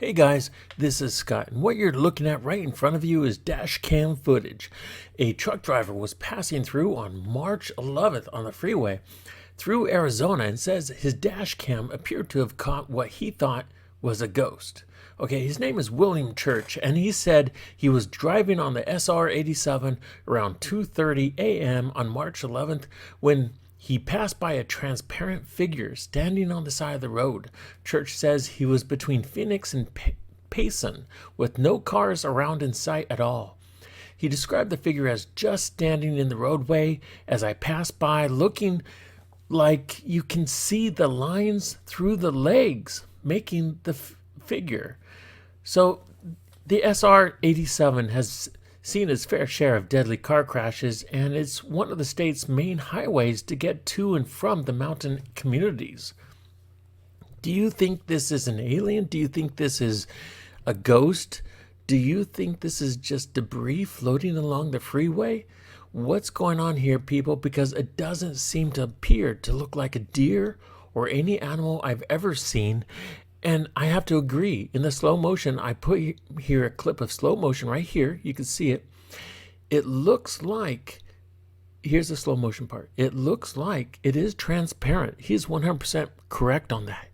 Hey guys, this is Scott, and what you're looking at right in front of you is dash cam footage. A truck driver was passing through on March 11th on the freeway through Arizona and says his dash cam appeared to have caught what he thought was a ghost. Okay, his name is William Church, and he said he was driving on the SR 87 around 2:30 a.m. on March 11th when he passed by a transparent figure standing on the side of the road. Church says he was between Phoenix and Payson with no cars around in sight at all. He described the figure as just standing in the roadway as I passed by, looking like you can see the lines through the legs, making the figure. So the SR 87 has seen its fair share of deadly car crashes, and it's one of the state's main highways to get to and from the mountain communities. Do you think this is an alien? Do you think this is a ghost? Do you think this is just debris floating along the freeway? What's going on here, people? Because it doesn't seem to appear to look like a deer or any animal I've ever seen. And I have to agree, in the slow motion, I put here a clip of slow motion right here. You can see it. It looks like, here's the slow motion part. It looks like it is transparent. He's 100% correct on that.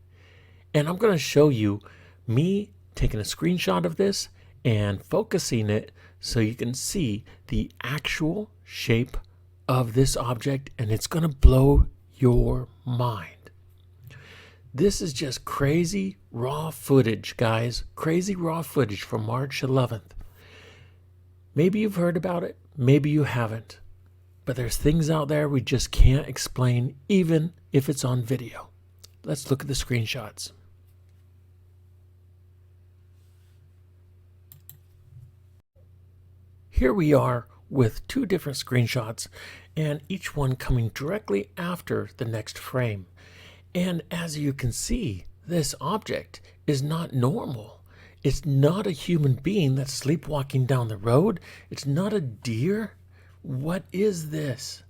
And I'm going to show you me taking a screenshot of this and focusing it so you can see the actual shape of this object, and it's going to blow your mind. This is just crazy raw footage, guys. Crazy raw footage from March 11th. Maybe you've heard about it, maybe you haven't. But there's things out there we just can't explain, even if it's on video. Let's look at the screenshots. Here we are with two different screenshots, and each one coming directly after the next frame. And as you can see, this object is not normal. It's not a human being that's sleepwalking down the road. It's not a deer. What is this?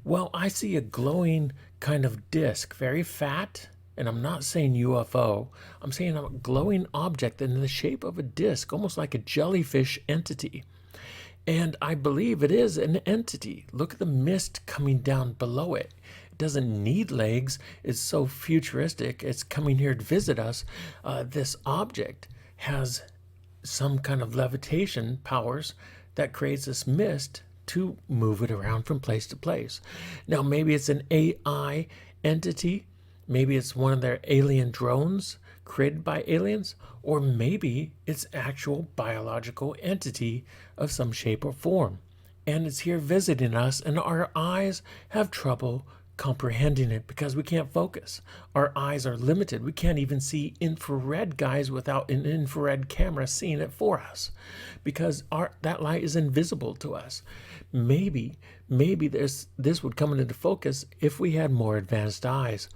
Well, I see a glowing kind of disc, very fat, and I'm not saying UFO. I'm saying a glowing object in the shape of a disc, almost like a jellyfish entity. And I believe it is an entity. Look at the mist coming down below it. It doesn't need legs. It's so futuristic. It's coming here to visit us. This object has some kind of levitation powers that creates this mist to move it around from place to place. Now, maybe it's an AI entity. Maybe it's one of their alien drones created by aliens, or maybe it's actual biological entity of some shape or form, and it's here visiting us, and our eyes have trouble comprehending it because we can't focus. Our eyes are limited. We can't even see infrared, guys, without an infrared camera seeing it for us, because that light is invisible to us. Maybe this would come into focus if we had more advanced eyes.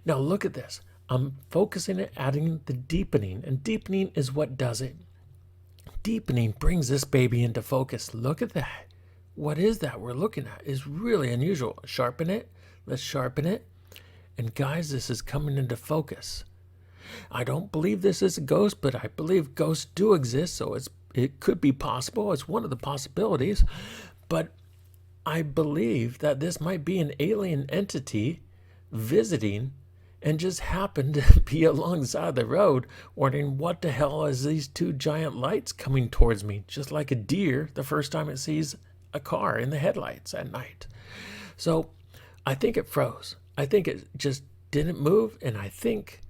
Now look at this. I'm focusing it, adding the deepening, and deepening is what does it. Deepening brings this baby into focus. Look at that. What is that we're looking at? It's really unusual. Sharpen it. Let's sharpen it. And guys, this is coming into focus. I don't believe this is a ghost, but I believe ghosts do exist, so it could be possible. It's one of the possibilities. But I believe that this might be an alien entity visiting and just happened to be alongside the road, wondering what the hell is these two giant lights coming towards me, just like a deer the first time it sees a car in the headlights at night. So I think it froze. I think it just didn't move, and I think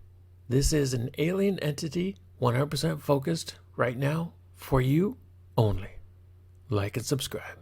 this is an alien entity, 100% focused right now for you only. Like and subscribe.